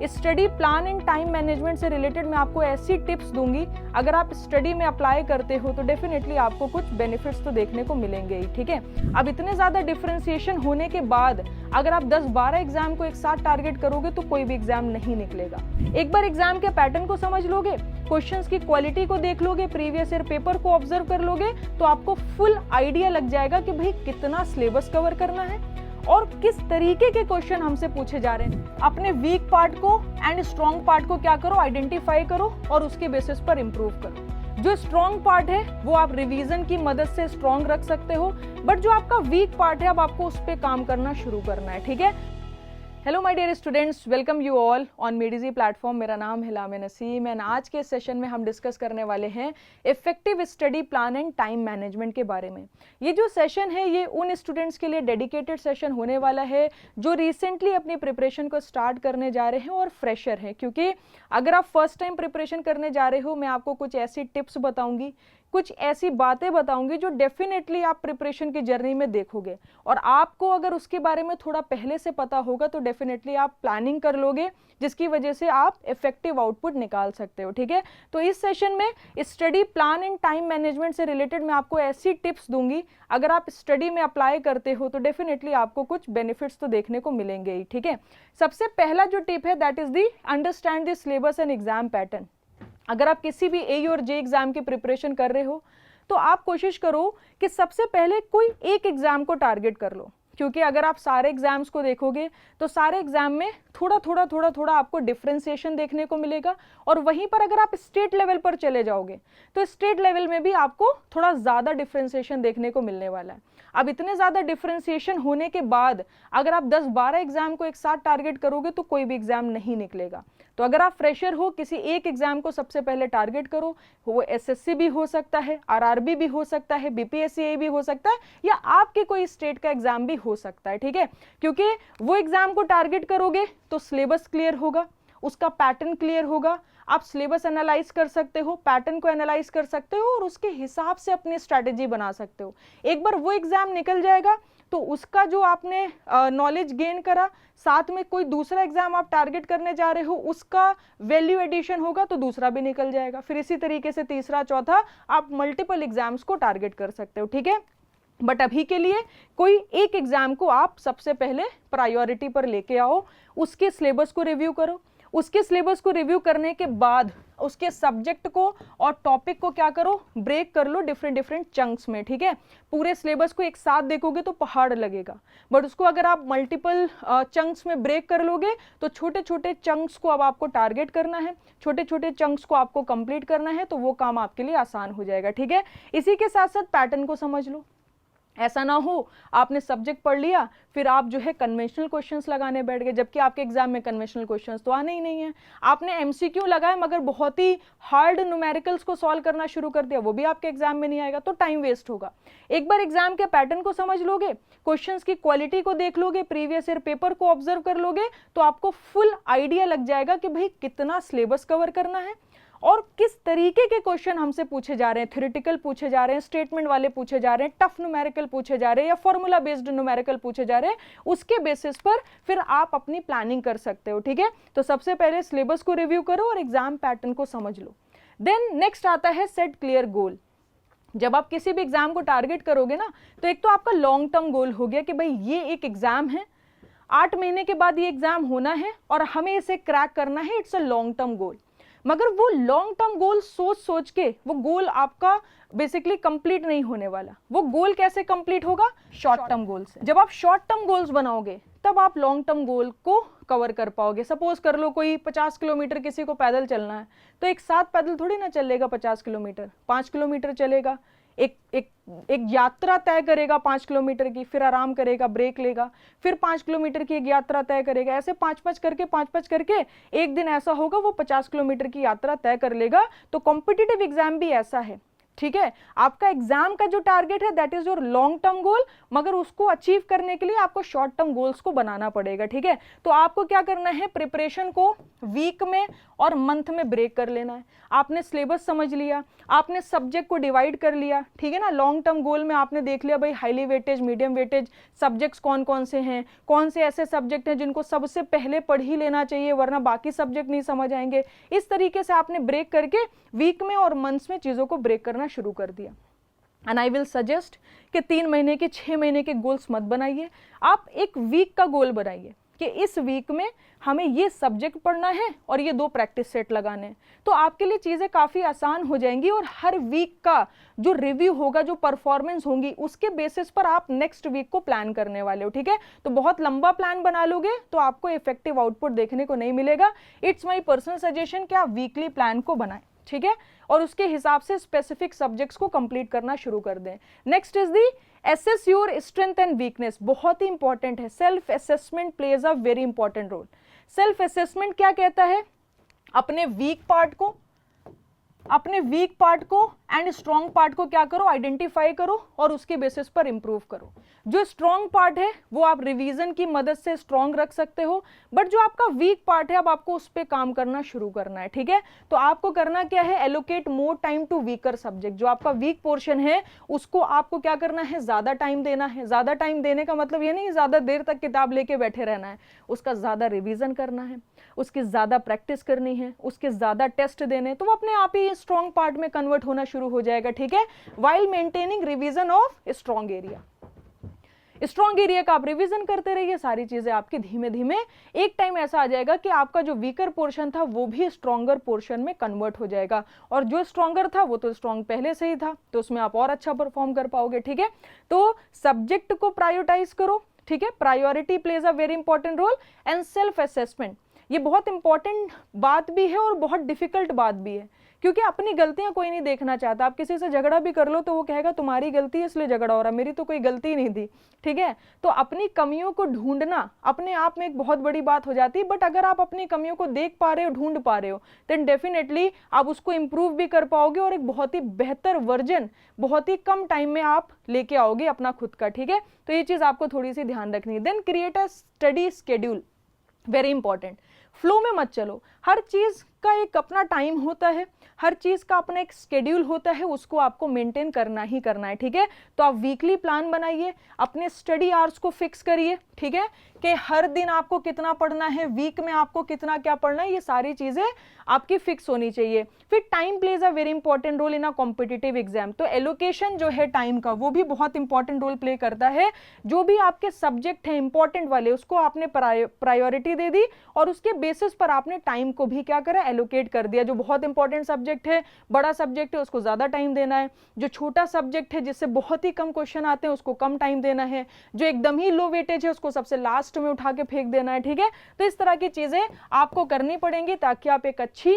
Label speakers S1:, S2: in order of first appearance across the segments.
S1: Study plan and time management से related मैं आपको ऐसी टिप्स दूंगी, अगर आप स्टडी में अप्लाई करते हो तो डेफिनेटली आपको कुछ बेनिफिट्स तो देखने को मिलेंगे ही, ठीक है। अब इतने ज़्यादा डिफरेंशिएशन होने के बाद अगर आप 10-12 एग्जाम को एक साथ टारगेट करोगे तो कोई भी एग्जाम नहीं निकलेगा। एक बार एग्जाम के पैटर्न को समझ लोगे, क्वेश्चंस की क्वालिटी को देख लोगे, प्रीवियस ईयर पेपर को ऑब्जर्व कर लोगे तो आपको फुल आइडिया लग जाएगा कि भाई कितना सिलेबस कवर करना है और किस तरीके के क्वेश्चन हमसे पूछे जा रहे हैं। अपने वीक पार्ट को एंड स्ट्रॉन्ग पार्ट को क्या करो, आइडेंटिफाई करो और उसके बेसिस पर इंप्रूव करो। जो स्ट्रॉन्ग पार्ट है वो आप रिवीजन की मदद से स्ट्रॉन्ग रख सकते हो, बट जो आपका वीक पार्ट है अब आपको उस पर काम करना शुरू करना है, ठीक है। Hello my dear students, welcome you all on Medigy platform. मेरा नाम है लामे नसीम एंड आज के सेशन में हम डिस्कस करने वाले हैं effective study plan and time management के बारे में। ये जो सेशन है ये उन स्टूडेंट्स के लिए डेडिकेटेड सेशन होने वाला है जो रिसेंटली अपनी प्रिपरेशन को स्टार्ट करने जा रहे हैं और फ्रेशर हैं, क्योंकि अगर आप फर्स्ट टाइम प्रिपरेशन करने जा रहे हो मैं आपको कुछ ऐसी टिप्स बताऊंगी, कुछ ऐसी बातें बताऊंगी जो डेफिनेटली आप प्रिपरेशन की जर्नी में देखोगे और आपको अगर उसके बारे में थोड़ा पहले से पता होगा तो डेफिनेटली आप प्लानिंग कर लोगे, जिसकी वजह से आप इफेक्टिव आउटपुट निकाल सकते हो, ठीक है। तो इस सेशन में study plan and time management से रिलेटेड मैं आपको ऐसी टिप्स दूंगी, अगर आप स्टडी में अप्लाई करते हो तो डेफिनेटली आपको कुछ बेनिफिट्स तो देखने को मिलेंगे ही, ठीक है। सबसे पहला जो टिप है that is the understand the syllabus and exam pattern. अगर आप किसी भी ए और जे एग्जाम की प्रिपरेशन कर रहे हो तो आप कोशिश करो कि सबसे पहले कोई एक एग्जाम को टारगेट कर लो, क्योंकि अगर आप सारे एग्जाम्स को देखोगे तो सारे एग्जाम में थोड़ा थोड़ा आपको डिफरेंशिएशन देखने को मिलेगा और वहीं पर अगर आप स्टेट लेवल पर चले जाओगे तो स्टेट लेवल में भी आपको थोड़ा ज़्यादा डिफरेंशिएशन देखने को मिलने वाला है। अब इतने ज़्यादा डिफरेंशिएशन होने के बाद अगर आप 10-12 एग्जाम को एक साथ टारगेट करोगे तो कोई भी एग्जाम नहीं निकलेगा। तो अगर आप फ्रेशर हो, किसी एक एग्जाम को सबसे पहले टारगेट करो, वो एसएससी भी हो सकता है, आरआरबी भी हो सकता है, बीपीएससी भी हो सकता है या आपके कोई स्टेट का एग्जाम भी हो सकता है, ठीक है। क्योंकि वो एग्जाम को टारगेट करोगे तो सिलेबस क्लियर होगा, उसका पैटर्न क्लियर होगा, आप सिलेबस एनालाइज कर सकते हो, पैटर्न को एनालाइज कर सकते हो और उसके हिसाब से अपनी स्ट्रैटेजी बना सकते हो। एक बार वो एग्जाम निकल जाएगा तो उसका जो आपने नॉलेज गेन करा, साथ में कोई दूसरा एग्जाम आप टारगेट करने जा रहे हो उसका वैल्यू एडिशन होगा तो दूसरा भी निकल जाएगा, फिर इसी तरीके से तीसरा चौथा आप मल्टीपल एग्जाम्स को टारगेट कर सकते हो, ठीक है। बट अभी के लिए कोई एक एग्जाम को आप सबसे पहले प्रायोरिटी पर लेके आओ, उसके सिलेबस को रिव्यू करो, उसके सिलेबस को रिव्यू करने के बाद उसके सब्जेक्ट को और टॉपिक को क्या करो, ब्रेक कर लो डिफरेंट चंक्स में, ठीक है। पूरे सिलेबस को एक साथ देखोगे तो पहाड़ लगेगा, बट उसको अगर आप मल्टीपल चंक्स में ब्रेक कर लोगे तो छोटे छोटे चंक्स को अब आपको टारगेट करना है, छोटे छोटे चंक्स को आपको कंप्लीट करना है, तो वो काम आपके लिए आसान हो जाएगा, ठीक है। इसी के साथ साथ पैटर्न को समझ लो। ऐसा ना हो आपने सब्जेक्ट पढ़ लिया फिर आप जो है कन्वेंशनल क्वेश्चंस लगाने बैठ गए, जबकि आपके एग्जाम में कन्वेंशनल क्वेश्चंस तो आने ही नहीं है। आपने एमसीक्यू लगाए मगर बहुत ही हार्ड न्यूमेरिकल्स को सॉल्व करना शुरू कर दिया, वो भी आपके एग्जाम में नहीं आएगा, तो टाइम वेस्ट होगा। एक बार एग्जाम के पैटर्न को समझ लोगे, क्वेश्चंस की क्वालिटी को देख लोगे, प्रीवियस ईयर पेपर को ऑब्जर्व कर लोगे तो आपको फुल आइडिया लग जाएगा कि भाई कितना सिलेबस कवर करना है और किस तरीके के क्वेश्चन हमसे पूछे जा रहे हैं, थ्योरेटिकल पूछे जा रहे हैं, स्टेटमेंट वाले पूछे जा रहे हैं, टफ न्यूमेरिकल पूछे जा रहे हैं या फॉर्मूला बेस्ड न्यूमेरिकल पूछे जा रहे हैं। उसके बेसिस पर फिर आप अपनी प्लानिंग कर सकते हो, ठीक है। तो सबसे पहले सिलेबस को रिव्यू करो और एग्जाम पैटर्न को समझ लो। देन नेक्स्ट आता है सेट क्लियर गोल। जब आप किसी भी एग्जाम को टारगेट करोगे ना तो एक तो आपका लॉन्ग टर्म गोल हो गया कि भाई ये एक एग्जाम है, 8 महीने के बाद ये एग्जाम होना है और हमें इसे क्रैक करना है, it's a long term goal. मगर वो लॉन्ग टर्म गोल सोच के वो गोल आपका बेसिकली कंप्लीट नहीं होने वाला। वो गोल कैसे कंप्लीट होगा, शॉर्ट टर्म गोल से। जब आप शॉर्ट टर्म गोल्स बनाओगे तब आप लॉन्ग टर्म गोल को कवर कर पाओगे। सपोज कर लो कोई 50 किलोमीटर किसी को पैदल चलना है तो एक साथ पैदल थोड़ी ना चलेगा 50 किलोमीटर, 5 किलोमीटर चलेगा, एक यात्रा तय करेगा 5 किलोमीटर की, फिर आराम करेगा, ब्रेक लेगा, फिर 5 किलोमीटर की एक यात्रा तय करेगा, ऐसे 5-5 करके एक दिन ऐसा होगा वो 50 किलोमीटर की यात्रा तय कर लेगा। तो कॉम्पिटिटिव एग्जाम भी ऐसा है, ठीक है, आपका एग्जाम का जो टारगेट है that is your long term goal, मगर उसको अचीव करने के लिए आपको शॉर्ट टर्म गोल्स को बनाना पड़ेगा। ठीक है, तो आपको क्या करना है, प्रिपरेशन को वीक में और मंथ में ब्रेक कर लेना है। आपने सिलेबस समझ लिया, आपने सब्जेक्ट को डिवाइड कर लिया, ठीक है ना। लॉन्ग टर्म गोल में आपने देख लिया भाई highly weightage, medium weightage subjects कौन कौन से हैं, कौन से ऐसे सब्जेक्ट हैं जिनको सबसे पहले पढ़ ही लेना चाहिए वरना बाकी सब्जेक्ट नहीं समझ आएंगे। इस तरीके से आपने ब्रेक करके वीक में और मंथ्स में चीज़ों को ब्रेक करना शुरू कर दिया। एंड आई विल सजेस्ट कि 3 महीने के 6 महीने के गोल्स मत बनाइए, आप एक वीक का गोल बनाइए कि इस वीक में हमें ये सब्जेक्ट पढ़ना है और ये 2 प्रैक्टिस सेट लगाने हैं। तो आपके लिए चीज़ें काफ़ी आसान हो जाएंगी और हर वीक का जो रिव्यू होगा, जो परफॉर्मेंस होंगी, उसके बेसिस पर आप नेक्स्ट वीक को प्लान करने वाले हो। ठीक है, तो बहुत लंबा प्लान बना लोगे तो आपको इफेक्टिव आउटपुट देखने को नहीं मिलेगा। इट्स माई पर्सनल सजेशन कि आप वीकली प्लान को बनाएं, ठीक है, और उसके हिसाब से स्पेसिफिक सब्जेक्ट्स को कंप्लीट करना शुरू कर दें। Next is the assess your strength and weakness, बहुत ही इंपॉर्टेंट है। Self assessment plays a very important role. Self assessment क्या कहता है, अपने वीक पार्ट को एंड स्ट्रॉन्ग पार्ट को क्या करो, आइडेंटिफाई करो और उसके बेसिस पर इंप्रूव करो। जो स्ट्रॉन्ग पार्ट है वो आप रिवीजन की मदद से स्ट्रॉन्ग रख सकते हो, बट जो आपका वीक पार्ट है अब आपको उस पर काम करना शुरू करना है। ठीक है, तो आपको करना क्या है, allocate more time to weaker subject. जो आपका वीक पोर्शन है उसको आपको क्या करना है, ज्यादा टाइम देना है। ज्यादा टाइम देने का मतलब ये नहीं ज्यादा देर तक किताब लेके बैठे रहना है, उसका ज्यादा रिवीजन करना है, उसकी ज्यादा प्रैक्टिस करनी है, उसके ज्यादा टेस्ट देने, तो वो अपने आप ही स्ट्रॉन्ग पार्ट में कन्वर्ट होना शुरू हो जाएगा। ठीक है, while maintaining revision of strong area. Strong area का आप रिवीजन करते रहिए, सारी चीजें आपकी धीमे धीमे एक टाइम ऐसा आ जाएगा कि आपका जो वीकर पोर्शन था वो भी स्ट्रॉन्गर पोर्शन में कन्वर्ट हो जाएगा, और जो स्ट्रॉन्गर था वो तो स्ट्रॉन्ग पहले से ही था, तो उसमें आप और अच्छा परफॉर्म कर पाओगे। ठीक है, तो सब्जेक्ट को प्रायोरिटाइज करो। ठीक है, priority plays a very important role. And self assessment, ये बहुत इंपॉर्टेंट बात भी है और बहुत डिफिकल्ट बात भी है, क्योंकि अपनी गलतियां कोई नहीं देखना चाहता। आप किसी से झगड़ा भी कर लो तो वो कहेगा तुम्हारी गलती है इसलिए झगड़ा हो रहा, मेरी तो कोई गलती नहीं थी। ठीक है, तो अपनी कमियों को ढूंढना अपने आप में एक बहुत बड़ी बात हो जाती है, बट अगर आप अपनी कमियों को देख पा रहे हो, ढूंढ पा रहे हो, देन डेफिनेटली आप उसको इंप्रूव भी कर पाओगे और एक बहुत ही बेहतर वर्जन बहुत ही कम टाइम में आप लेके आओगे अपना खुद का। ठीक है, तो ये चीज आपको थोड़ी सी ध्यान रखनी है। Then create a study schedule, very important. Flow में मत चलो, हर चीज का एक अपना टाइम होता है, हर चीज का अपना एक स्केड्यूल होता है, उसको आपको मेंटेन करना ही करना है। ठीक है, तो आप वीकली प्लान बनाइए, अपने स्टडी आवर्स को फिक्स करिए। ठीक है, कि हर दिन आपको कितना पढ़ना है, वीक में आपको कितना क्या पढ़ना है, ये सारी चीजें आपकी फिक्स होनी चाहिए। फिर time plays a very important role in a competitive exam, तो एलोकेशन जो है टाइम का वो भी बहुत इंपॉर्टेंट रोल प्ले करता है। जो भी आपके सब्जेक्ट हैं इंपॉर्टेंट वाले, उसको आपने प्रायोरिटी दे दी और उसके बेसिस पर आपने टाइम को भी क्या करा, एलोकेट कर दिया। जो बहुत इंपॉर्टेंट सब्जेक्ट है, बड़ा सब्जेक्ट है, उसको ज्यादा टाइम देना है। जो छोटा सब्जेक्ट है जिससे बहुत ही कम क्वेश्चन आते हैं उसको कम टाइम देना है। जो एकदम ही लो वेटेज है उसको सबसे लास्ट में उठा के फेंक देना है। ठीक है, तो इस तरह की चीजें आपको करनी पड़ेंगी ताकि आप एक अच्छी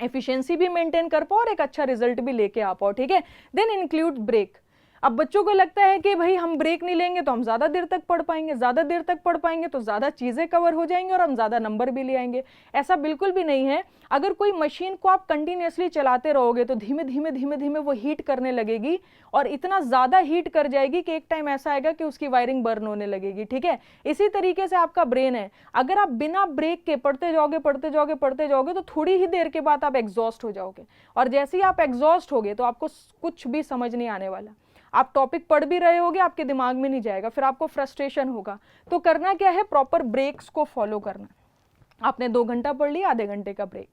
S1: एफिशिएंसी भी मेंटेन कर पाओ और एक अच्छा रिजल्ट भी लेके आ पाओ। ठीक है, देन इंक्लूड ब्रेक। अब बच्चों को लगता है कि भाई हम ब्रेक नहीं लेंगे तो हम ज्यादा देर तक पढ़ पाएंगे, ज्यादा देर तक पढ़ पाएंगे तो ज्यादा चीजें कवर हो जाएंगे और हम ज्यादा नंबर भी ले आएंगे। ऐसा बिल्कुल भी नहीं है। अगर कोई मशीन को आप कंटिन्यूअसली चलाते रहोगे तो धीमे धीमे धीमे धीमे वो हीट करने लगेगी और इतना ज्यादा हीट कर जाएगी कि एक टाइम ऐसा आएगा कि उसकी वायरिंग बर्न होने लगेगी। ठीक है, इसी तरीके से आपका ब्रेन है, अगर आप बिना ब्रेक के पढ़ते जाओगे तो थोड़ी ही देर के बाद आप एग्जॉस्ट हो जाओगे, और जैसे ही आप एग्जॉस्ट होगे तो आपको कुछ भी समझ नहीं आने वाला। आप टॉपिक पढ़ भी रहे होगे, आपके दिमाग में नहीं जाएगा, फिर आपको फ्रस्ट्रेशन होगा। तो करना क्या है, प्रॉपर ब्रेक्स को फॉलो करना। आपने 2 घंटा पढ़ लिया, आधे घंटे का ब्रेक,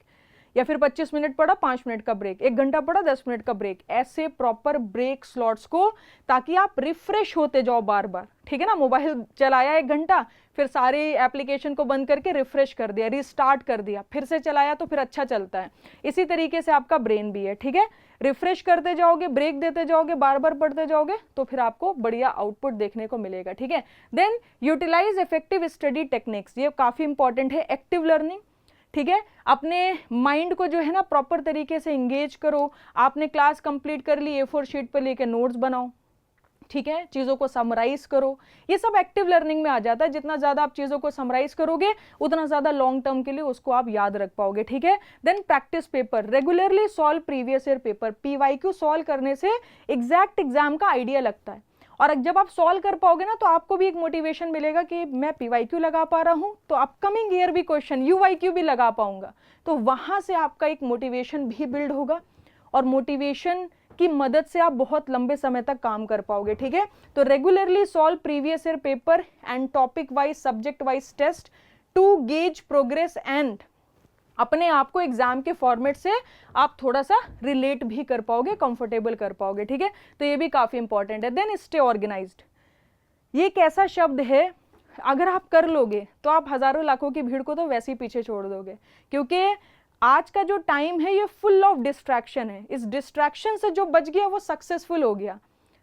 S1: या फिर 25 मिनट पढ़ा, 5 मिनट का ब्रेक, 1 घंटा पढ़ा, 10 मिनट का ब्रेक, ऐसे प्रॉपर ब्रेक स्लॉट्स को, ताकि आप रिफ्रेश होते जाओ बार बार। ठीक है ना, मोबाइल चलाया 1 घंटा, फिर सारी एप्लीकेशन को बंद करके रिफ्रेश कर दिया, रिस्टार्ट कर दिया, फिर से चलाया तो फिर अच्छा चलता है। इसी तरीके से आपका ब्रेन भी है। ठीक है, रिफ्रेश करते जाओगे, ब्रेक देते जाओगे, बार बार पढ़ते जाओगे तो फिर आपको बढ़िया आउटपुट देखने को मिलेगा। ठीक है, then utilize effective study techniques, ये काफी इंपॉर्टेंट है। एक्टिव लर्निंग, ठीक है, अपने माइंड को जो है ना प्रॉपर तरीके से इंगेज करो। आपने क्लास कंप्लीट कर ली, A4 शीट पर लेके नोट्स बनाओ। ठीक है, चीज़ों को समराइज करो, ये सब एक्टिव लर्निंग में आ जाता है। जितना ज़्यादा आप चीज़ों को समराइज करोगे उतना ज़्यादा लॉन्ग टर्म के लिए उसको आप याद रख पाओगे, ठीक है। Then practice paper, regularly solve previous year paper. PYQ solve करने से एग्जैक्ट एग्जाम का आइडिया लगता है, और जब आप सॉल्व कर पाओगे ना तो आपको भी एक मोटिवेशन मिलेगा कि मैं पीवाईक्यू लगा पा रहा हूं तो अपकमिंग ईयर भी क्वेश्चन यूवाईक्यू भी लगा पाऊंगा, तो वहां से आपका एक मोटिवेशन भी बिल्ड होगा, और मोटिवेशन की मदद से आप बहुत लंबे समय तक काम कर पाओगे, ठीक है। तो regularly solve previous year paper and topic wise subject wise test to gauge progress, and अपने आप को एग्जाम के फॉर्मेट से आप थोड़ा सा रिलेट भी कर पाओगे, कंफर्टेबल कर पाओगे, ठीक है। तो ये भी काफी इंपॉर्टेंट है। देन स्टे ऑर्गेनाइज्ड, ये एक ऐसा शब्द है, अगर आप कर लोगे तो आप हजारों लाखों की भीड़ को तो वैसे ही पीछे छोड़ दोगे, क्योंकि आज का जो टाइम है ये फुल ऑफ डिस्ट्रैक्शन है। इस डिस्ट्रैक्शन से जो बच गया वो सक्सेसफुल हो गया,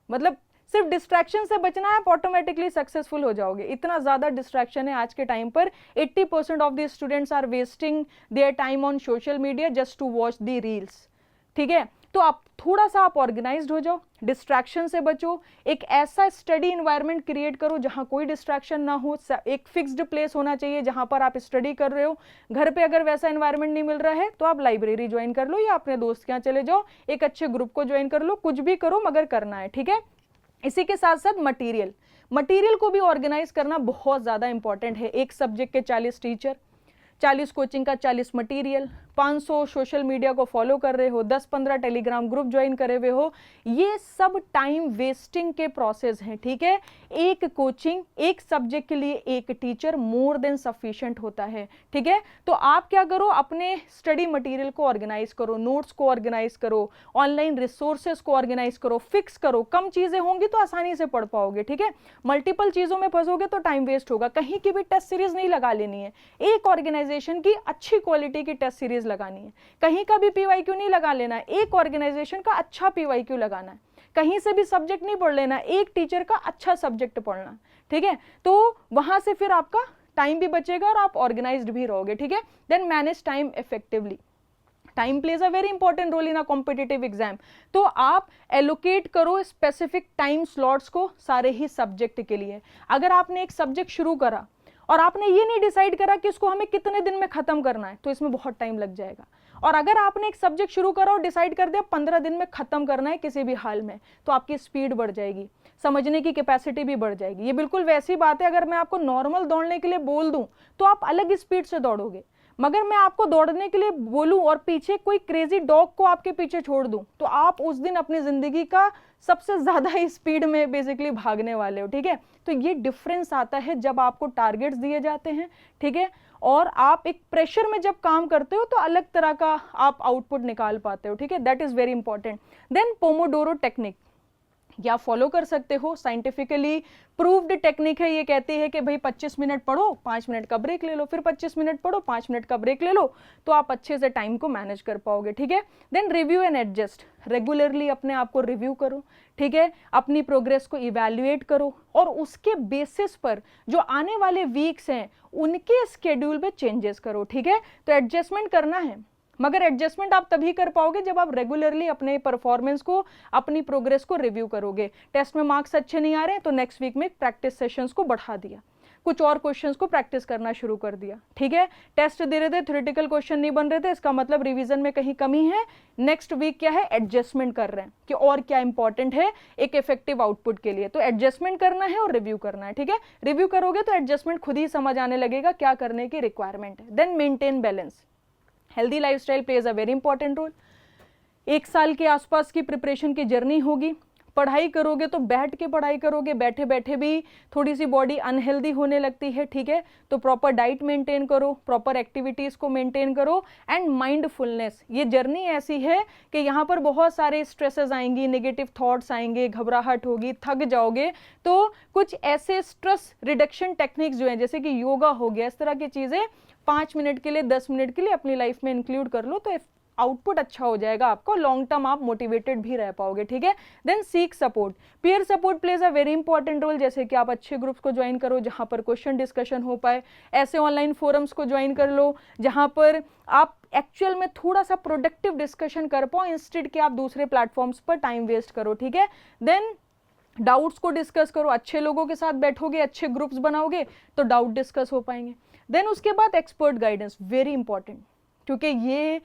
S1: मतलब सिर्फ डिस्ट्रैक्शन से बचना है, आप ऑटोमेटिकली सक्सेसफुल हो जाओगे। इतना ज़्यादा डिस्ट्रैक्शन है आज के टाइम पर। 80% of the students are wasting their time on social media just to watch the reels, ठीक है। तो आप थोड़ा सा आप ऑर्गेनाइज्ड हो जाओ, डिस्ट्रैक्शन से बचो, एक ऐसा स्टडी इन्वायरमेंट क्रिएट करो जहां कोई डिस्ट्रैक्शन ना हो, एक फिक्स्ड प्लेस होना चाहिए जहां पर आप स्टडी कर रहे हो। घर पे अगर वैसा इन्वायरमेंट नहीं मिल रहा है तो आप लाइब्रेरी ज्वाइन कर लो या अपने दोस्त के यहाँ चले जाओ, एक अच्छे ग्रुप को ज्वाइन कर लो, कुछ भी करो मगर करना है, ठीक है। इसी के साथ साथ मटेरियल को भी ऑर्गेनाइज करना बहुत ज़्यादा इंपॉर्टेंट है। एक सब्जेक्ट के 40 टीचर, 40 कोचिंग का 40 मटेरियल, 500 सोशल मीडिया को फॉलो कर रहे हो, 10-15 टेलीग्राम ग्रुप ज्वाइन करे हुए हो, ये सब टाइम वेस्टिंग के प्रोसेस हैं, ठीक है। एक कोचिंग, एक सब्जेक्ट के लिए एक टीचर मोर देन सफिशिएंट होता है, ठीक है। तो आप क्या करो, अपने स्टडी मटेरियल को ऑर्गेनाइज करो, नोट्स को ऑर्गेनाइज करो, ऑनलाइन रिसोर्सेज को ऑर्गेनाइज करो, फिक्स करो। कम चीजें होंगी तो आसानी से पढ़ पाओगे, ठीक है। मल्टीपल चीजों में फंसोगे तो टाइम वेस्ट होगा। कहीं की भी टेस्ट सीरीज नहीं लगा लेनी है, एक ऑर्गेनाइजेशन की अच्छी क्वालिटी की टेस्ट सीरीज लगानी है। कहीं का भी पीवाईक्यू नहीं लगा लेना है, एक ऑर्गेनाइजेशन का अच्छा पीवाईक्यू लगाना है। कहीं से भी सब्जेक्ट नहीं पढ़ लेना, एक टीचर का अच्छा सब्जेक्ट पढ़ना, ठीक है। तो वहां से फिर आपका टाइम भी बचेगा और आप ऑर्गेनाइज्ड भी रहोगे, ठीक है। Then manage time effectively, time plays a very important role in a competitive exam. तो आप एलोकेट करो स्पेसिफिक टाइम स्लॉट्स को सारे ही सब्जेक्ट के लिए। अगर आपने एक सब्जेक्ट शुरू करा और आपने ये नहीं डिसाइड करा कि इसको हमें कितने दिन में खत्म करना है, तो इसमें बहुत टाइम लग जाएगा। और अगर आपने एक सब्जेक्ट शुरू करा और डिसाइड कर दिया 15 दिन में खत्म करना है किसी भी हाल में, तो आपकी स्पीड बढ़ जाएगी, समझने की कैपेसिटी भी बढ़ जाएगी। ये बिल्कुल वैसी बात है, अगर मैं आपको नॉर्मल दौड़ने के लिए बोल दूं तो आप अलग स्पीड से दौड़ोगे, मगर मैं आपको दौड़ने के लिए बोलूं और पीछे कोई क्रेजी डॉग को आपके पीछे छोड़ दूं तो आप उस दिन अपनी जिंदगी का सबसे ज्यादा स्पीड में बेसिकली भागने वाले हो, ठीक है। तो ये डिफरेंस आता है जब आपको टारगेट्स दिए जाते हैं, ठीक है, और आप एक प्रेशर में जब काम करते हो तो अलग तरह का आप आउटपुट निकाल पाते हो, ठीक है। That is very important. Then pomodoro technique या फॉलो कर सकते हो, साइंटिफिकली प्रूव्ड टेक्निक है। ये कहती है कि भाई 25 मिनट पढ़ो, 5 मिनट का ब्रेक ले लो, फिर 25 मिनट पढ़ो, 5 मिनट का ब्रेक ले लो, तो आप अच्छे से टाइम को मैनेज कर पाओगे, ठीक है। Then review and adjust, regularly अपने आप को रिव्यू करो, ठीक है, अपनी प्रोग्रेस को इवैल्यूएट करो और उसके बेसिस पर जो आने वाले वीक्स हैं उनके स्केड्यूल में चेंजेस करो, ठीक है। तो एडजस्टमेंट करना है, मगर एडजस्टमेंट आप तभी कर पाओगे जब आप रेगुलरली अपने परफॉर्मेंस को, अपनी प्रोग्रेस को रिव्यू करोगे। टेस्ट में मार्क्स अच्छे नहीं आ रहे तो नेक्स्ट वीक में प्रैक्टिस सेशंस को बढ़ा दिया, कुछ और क्वेश्चंस को प्रैक्टिस करना शुरू कर दिया, ठीक है। टेस्ट दे रहे थे, थ्योरेटिकल क्वेश्चन नहीं बन रहे थे, इसका मतलब रिवीजन में कहीं कमी है। नेक्स्ट वीक क्या है, एडजस्टमेंट कर रहे हैं कि और क्या इंपॉर्टेंट है एक इफेक्टिव आउटपुट के लिए। तो एडजस्टमेंट करना है और रिव्यू करना है, ठीक है। रिव्यू करोगे तो एडजस्टमेंट खुद ही समझ आने लगेगा क्या करने की रिक्वायरमेंट है। Then maintain balance, healthy lifestyle plays a very important role. 1 साल के आसपास की प्रिपरेशन की जर्नी होगी। पढ़ाई करोगे तो बैठ के पढ़ाई करोगे, बैठे बैठे भी थोड़ी सी बॉडी अनहेल्दी होने लगती है, ठीक है। तो प्रॉपर डाइट मेंटेन करो, प्रॉपर एक्टिविटीज को मेंटेन करो एंड माइंडफुलनेस। ये जर्नी ऐसी है कि यहाँ पर बहुत सारे स्ट्रेसेस आएंगी, नेगेटिव थॉट्स आएंगे, घबराहट होगी, थक जाओगे। तो कुछ ऐसे स्ट्रेस रिडक्शन टेक्निक्स जो हैं, जैसे कि योगा हो गया, इस तरह की चीजें 5 मिनट के लिए, 10 मिनट के लिए अपनी लाइफ में इंक्लूड कर लो, तो आउटपुट अच्छा हो जाएगा आपको, लॉन्ग टर्म आप मोटिवेटेड भी रह पाओगे, ठीक है। Then seek support, peer support plays a very important role. जैसे कि आप अच्छे ग्रुप्स को ज्वाइन करो जहां पर क्वेश्चन डिस्कशन हो पाए, ऐसे ऑनलाइन फोरम्स को ज्वाइन कर लो जहां पर आप एक्चुअल में थोड़ा सा प्रोडक्टिव डिस्कशन कर पाओ, इंस्टेड कि आप दूसरे प्लेटफॉर्म्स पर टाइम वेस्ट करो, ठीक है। देन डाउट्स को डिस्कस करो, अच्छे लोगों के साथ बैठोगे, अच्छे ग्रुप्स बनाओगे तो डाउट डिस्कस हो पाएंगे। देन उसके बाद एक्सपर्ट गाइडेंस, वेरी इंपॉर्टेंट, क्योंकि ये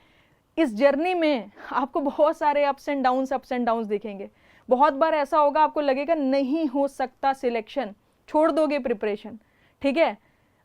S1: इस जर्नी में आपको बहुत सारे अप्स एंड डाउन्स दिखेंगे। बहुत बार ऐसा होगा आपको लगेगा नहीं हो सकता सिलेक्शन, छोड़ दोगे प्रिपरेशन, ठीक है।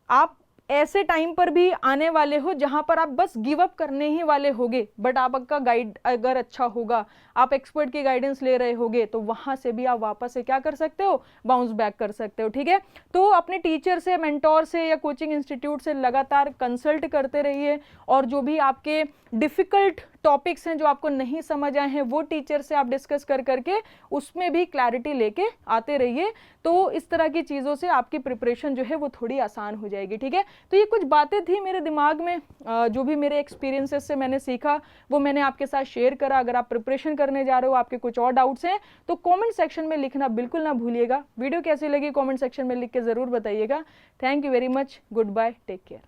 S1: आप ऐसे टाइम पर भी आने वाले हो जहां पर आप बस गिव अप करने ही वाले होगे, बट आपका गाइड अगर अच्छा होगा, आप एक्सपर्ट की गाइडेंस ले रहे होगे, तो वहां से भी आप वापस से क्या कर सकते हो, बाउंस बैक कर सकते हो, ठीक है। तो अपने टीचर से, मेंटोर से या कोचिंग इंस्टीट्यूट से लगातार कंसल्ट करते रहिए, और जो भी आपके डिफिकल्ट टॉपिक्स हैं जो आपको नहीं समझ आए हैं वो टीचर से आप डिस्कस कर करके उसमें भी क्लैरिटी लेके आते रहिए। तो इस तरह की चीज़ों से आपकी प्रिपरेशन जो है वो थोड़ी आसान हो जाएगी, ठीक है। तो ये कुछ बातें थी मेरे दिमाग में, जो भी मेरे एक्सपीरियंसेस से मैंने सीखा वो मैंने आपके साथ शेयर करा। अगर आप प्रिपरेशन करने जा रहे हो, आपके कुछ और डाउट्स हैं तो कॉमेंट सेक्शन में लिखना बिल्कुल ना भूलिएगा। वीडियो कैसी लगी कॉमेंट सेक्शन में लिख के ज़रूर बताइएगा। Thank you very much, goodbye, take care.